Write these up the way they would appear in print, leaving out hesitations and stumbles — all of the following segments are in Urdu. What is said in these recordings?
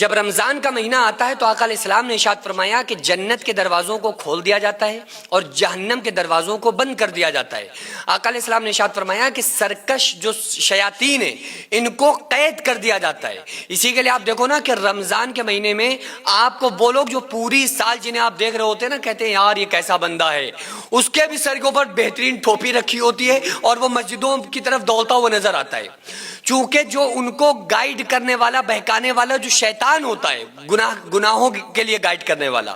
جب رمضان کا مہینہ آتا ہے تو آقا علیہ السلام نے ارشاد فرمایا کہ جنت کے دروازوں کو کھول دیا جاتا ہے اور جہنم کے دروازوں کو بند کر دیا جاتا ہے۔ آقا علیہ السلام نے ارشاد فرمایا کہ سرکش جو شیاطین ہیں ان کو قید کر دیا جاتا ہے۔ اسی کے لیے آپ دیکھو نا کہ رمضان کے مہینے میں آپ کو وہ لوگ جو پوری سال جنہیں آپ دیکھ رہے ہوتے ہیں نا، کہتے ہیں یار یہ کیسا بندہ ہے، اس کے بھی سر کے اوپر بہترین ٹوپی رکھی ہوتی ہے اور وہ مسجدوں کی طرف دوڑتا ہوا نظر آتا ہے، چونکہ جو ان کو گائیڈ کرنے والا، بہکانے والا جو شیطان ہوتا ہے، گناہوں کے لیے گائیڈ کرنے والا،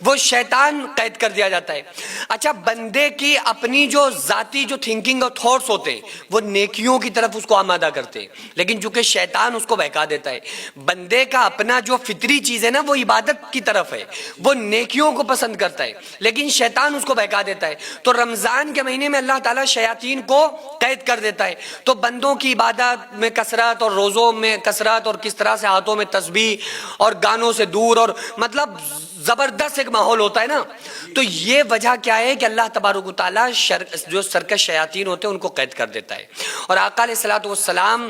وہ شیطان قید کر دیا جاتا ہے۔ اچھا، بندے کی اپنی جو ذاتی جو تھنکنگ اور تھاٹس ہوتے ہیں وہ نیکیوں کی طرف اس کو آمادہ کرتے ہیں، لیکن چونکہ شیطان اس کو بہکا دیتا ہے، بندے کا اپنا جو فطری چیز ہے نا وہ عبادت کی طرف ہے، وہ نیکیوں کو پسند کرتا ہے، لیکن شیطان اس کو بہکا دیتا ہے۔ تو رمضان کے مہینے میں اللہ تعالیٰ شیاطین کو قید کر دیتا ہے، تو بندوں کی عبادت میں کثرت اور روزوں میں کثرت اور کس طرح سے ہاتھوں میں تسبیح اور گانوں سے دور اور مطلب زبردست ایک ماحول ہوتا ہے نا، تو یہ وجہ کیا ہے کہ اللہ تبارک و تعالیٰ جو سرکش شیاطین ہوتے ہیں ان کو قید کر دیتا ہے۔ اور آقا علیہ الصلوۃ والسلام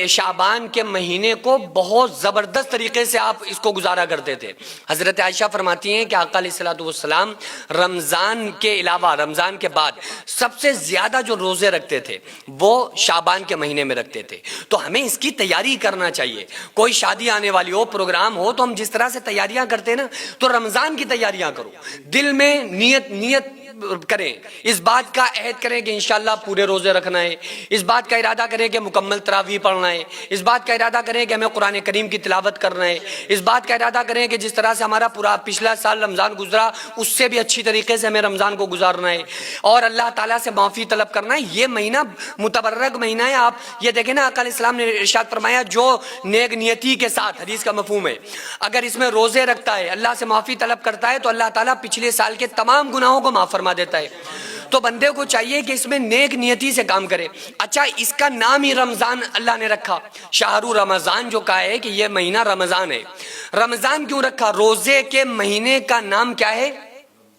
شعبان کے مہینے کو بہت زبردست طریقے سے آپ اس کو گزارا کرتے تھے۔ حضرت عائشہ فرماتی ہیں کہ آقا علیہ الصلوۃ والسلام رمضان کے علاوہ رمضان کے بعد سب سے زیادہ جو روزے رکھتے تھے وہ شعبان کے مہینے میں رکھتے تھے۔ تو ہمیں اس کی تیاری کرنا چاہیے، کوئی شادی آنے والی ہو، پروگرام ہو، تو ہم جس طرح سے تیاریاں کرتے ہیں نا، تو رمضان کی تیاریاں کرو، دل میں نیت کریں، اس بات کا عہد کریں کہ انشاءاللہ پورے روزے رکھنا ہے، اس بات کا ارادہ کریں کہ مکمل تراویح پڑھنا ہے، اس بات کا ارادہ کریں کہ ہمیں قرآن کریم کی تلاوت کرنا ہے، اس بات کا ارادہ کریں کہ جس طرح سے ہمارا پورا پچھلا سال رمضان گزرا اس سے بھی اچھی طریقے سے ہمیں رمضان کو گزارنا ہے اور اللہ تعالیٰ سے معافی طلب کرنا ہے۔ یہ مہینہ متبرک مہینہ ہے۔ آپ یہ دیکھیں نا، آقا علیہ السلام نے ارشاد فرمایا جو نیک نیتی کے ساتھ، حدیث کا مفہوم ہے، اگر اس میں روزے رکھتا ہے، اللہ سے معافی طلب کرتا ہے، تو اللہ تعالیٰ پچھلے سال کے تمام گناہوں کو معاف فرما دیتا ہے۔ تو بندے کو چاہیے کہ اس میں نیک نیتی سے کام کرے۔ اچھا، اس کا نام ہی رمضان اللہ نے رکھا، شہر رمضان جو کہا ہے کہ یہ مہینہ رمضان ہے۔ رمضان کیوں رکھا؟ روزے کے مہینے کا نام کیا ہے؟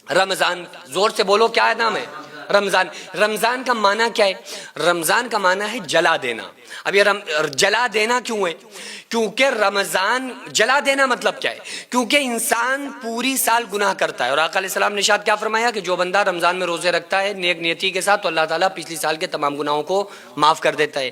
رمضان۔ زور سے بولو، کیا نام ہے؟ رمضان۔ رمضان کا معنی کیا ہے؟ رمضان کا معنی ہے جلا دینا۔ اب یہ جلا دینا کیوں ہے؟ کیونکہ رمضان جلا دینا مطلب کیا ہے؟ کیونکہ انسان پوری سال گناہ کرتا ہے، اور آقا علیہ السلام نے ارشاد کیا فرمایا کہ جو بندہ رمضان میں روزے رکھتا ہے نیک نیتی کے ساتھ، تو اللہ تعالیٰ پچھلی سال کے تمام گناہوں کو معاف کر دیتا ہے۔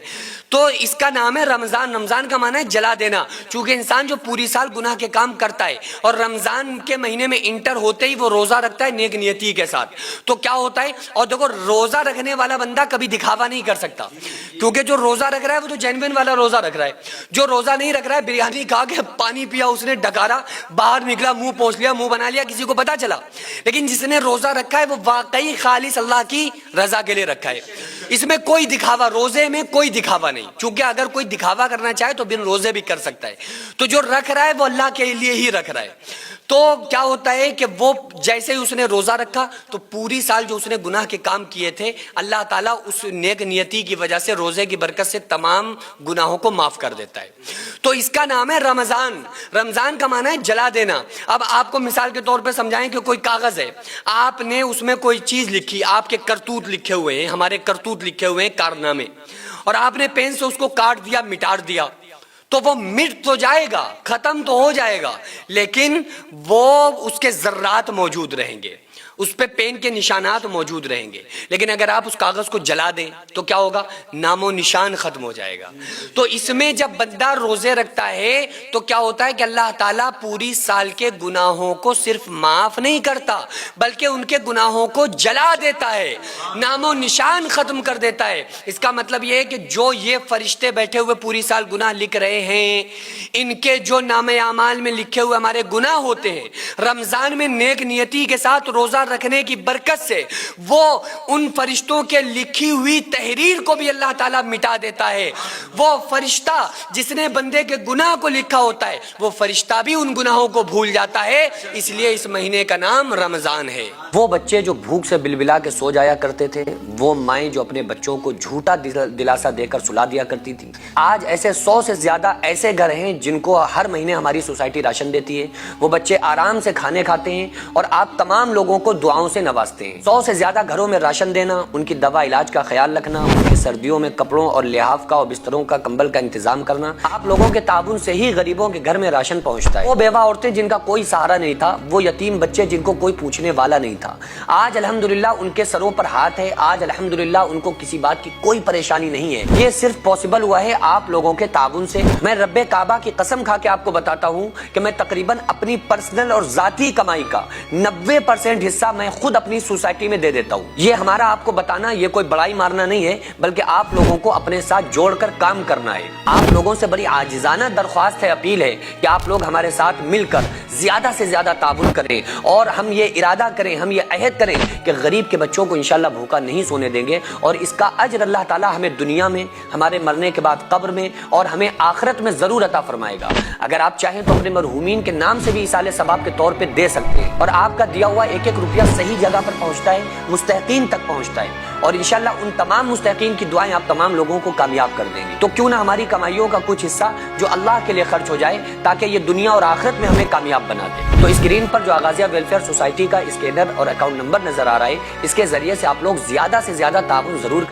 تو اس کا نام ہے رمضان۔ رمضان کا معنی ہے جلا دینا، چونکہ انسان جو پوری سال گناہ کے کام کرتا ہے اور رمضان کے مہینے میں انٹر ہوتے ہی وہ روزہ رکھتا ہے نیک نیتی کے ساتھ، تو کیا ہوتا ہے؟ اور دیکھو، روزہ رکھنے والا بندہ کبھی دکھاوا نہیں کر سکتا، کیونکہ جو روزہ رکھ رہا ہے وہ تو جینوین والا روزہ رکھ رہا ہے۔ جو روزہ نہیں رکھ رہا ہے، بریانی کھا کے پانی پیا، اس نے ڈکارا، باہر نکلا، منہ پوچھ لیا، منہ بنا لیا، کسی کو پتا چلا، لیکن جس نے روزہ رکھا ہے وہ واقعی خالص اللہ کی رضا کے لیے رکھا ہے۔ اس میں کوئی دکھاوا، روزے میں کوئی دکھاوا نہیں، چونکہ اگر کوئی دکھاوا کرنا چاہے تو بن روزے بھی کر سکتا ہے۔ تو جو رکھ رہا ہے وہ اللہ کے لیے ہی رکھ رہا ہے۔ تو کیا ہوتا ہے کہ وہ جیسے ہی اس نے روزہ رکھا تو پوری سال جو اس نے گناہ کے کام کیے تھے، اللہ تعالیٰ اس نیک نیتی کی وجہ سے، روزے کی برکت سے تمام گناہوں کو معاف کر دیتا ہے۔ تو اس کا نام ہے رمضان۔ رمضان کا معنی ہے جلا دینا۔ اب آپ کو مثال کے طور پہ سمجھائیں کہ کوئی کاغذ ہے، آپ نے اس میں کوئی چیز لکھی، آپ کے کرتوت لکھے ہوئے ہیں، ہمارے کرتوت لکھے ہوئے ہیں، کارنامے، اور آپ نے پین سے اس کو کاٹ دیا، مٹا دیا، تو وہ مٹ تو جائے گا، ختم تو ہو جائے گا، لیکن وہ اس کے ذرات موجود رہیں گے، اس پہ پین کے نشانات موجود رہیں گے۔ لیکن اگر آپ اس کاغذ کو جلا دیں تو کیا ہوگا؟ نام و نشان ختم ہو جائے گا۔ تو اس میں جب بندہ روزے رکھتا ہے تو کیا ہوتا ہے کہ اللہ تعالیٰ پوری سال کے گناہوں کو صرف معاف نہیں کرتا بلکہ ان کے گناہوں کو جلا دیتا ہے، نام و نشان ختم کر دیتا ہے۔ اس کا مطلب یہ ہے کہ جو یہ فرشتے بیٹھے ہوئے پوری سال گناہ لکھ رہے ہیں، ان کے جو نام اعمال میں لکھے ہوئے ہمارے گناہ ہوتے ہیں، رمضان میں نیک نیتی کے ساتھ روزہ رکھنے کی برکت سے وہ ان فرشتوں کے لکھی ہوئی تحریر کو بھی اللہ تعالیٰ مٹا دیتا ہے۔ وہ فرشتہ جس نے بندے کے گناہ کو لکھا ہوتا ہے، وہ فرشتہ بھی ان گناہوں کو بھول جاتا ہے، اس لیے اس مہینے کا نام رمضان ہے۔ وہ بچے جو بھوک سے بلبلا کے سو جایا کرتے تھے، وہ مائیں جو اپنے بچوں کو جھوٹا دلاسا دے کر سلا دیا کرتی تھی، آج ایسے 100 سے زیادہ ایسے گھر ہیں جن کو ہر مہینے ہماری سوسائٹی راشن دیتی ہے۔ وہ بچے آرام سے کھانے کھاتے ہیں اور آپ تمام لوگوں کو دعاؤں سے نوازتے ہیں. 100 سے زیادہ گھروں میں راشن دینا، ان کی دوا علاج کا خیال رکھنا، ان کی سردیوں میں کپڑوں اور لحاف کا اور بستروں کا کمبل کا انتظام کرنا. آپ لوگوں کے تعاون سے ہی غریبوں کے گھر میں راشن پہنچتا ہے. وہ بیوہ عورتیں جن کا کوئی سہارا نہیں تھا، وہ یتیم بچے جن کو کوئی پوچھنے والا نہیں تھا، آج الحمدللہ ان کے سروں پر ہاتھ ہے. آج الحمدللہ ان کو کسی بات کی کوئی پریشانی نہیں ہے. یہ صرف پاسبل ہوا ہے آپ لوگوں کے تعاون سے. میں رب کعبہ کی قسم کھا کے آپ کو بتاتا ہوں کہ میں تقریباً اپنی پرسنل اور ذاتی کمائی کا 90% حصہ میں خود اپنی سوسائٹی میں دے دیتا ہوں. یہ ہمارا آپ کو بتانا یہ کوئی بڑائی مارنا نہیں ہے، بلکہ آپ لوگوں کو اپنے ساتھ جوڑ کر کام کرنا ہے. آپ لوگوں سے بڑی عاجزانہ درخواست ہے، اپیل ہے کہ آپ لوگ ہمارے ساتھ مل کر زیادہ سے زیادہ تعاون کریں اور ہم یہ ارادہ کریں، ہم یہ عہد کریں کہ غریب کے بچوں کو انشاءاللہ بھوکا نہیں سونے دیں گے، اور اس کا اجر اللہ تعالی ہمیں دنیا میں، ہمارے مرنے کے بعد قبر میں اور ہمیں آخرت میں ضرور عطا فرمائے گا. اگر آپ چاہیں تو اپنے مرحومین کے نام سے بھی ایصال ثواب کے طور پہ دے سکتے ہیں، اور آپ کا دیا ہوا ایک ایک روپیہ صحیح جگہ پر پہنچتا ہے، مستحقین تک پہنچتا ہے، اور انشاءاللہ ان تمام مستحقین کی دعائیں آپ تمام لوگوں کو کامیاب کر دیں گی. تو کیوں نہ ہماری کمائیوں کا کچھ حصہ جو اللہ کے لیے خرچ ہو جائے تاکہ یہ دنیا اور آخرت میں ہمیں کامیاب بنا دے. تو اسکرین پر جو آغازیہ ویلفیئر سوسائٹی کا اسکینر اور اکاؤنٹ نمبر نظر آ رہا ہے، اس کے ذریعے سے آپ لوگ زیادہ سے زیادہ تعاون ضرور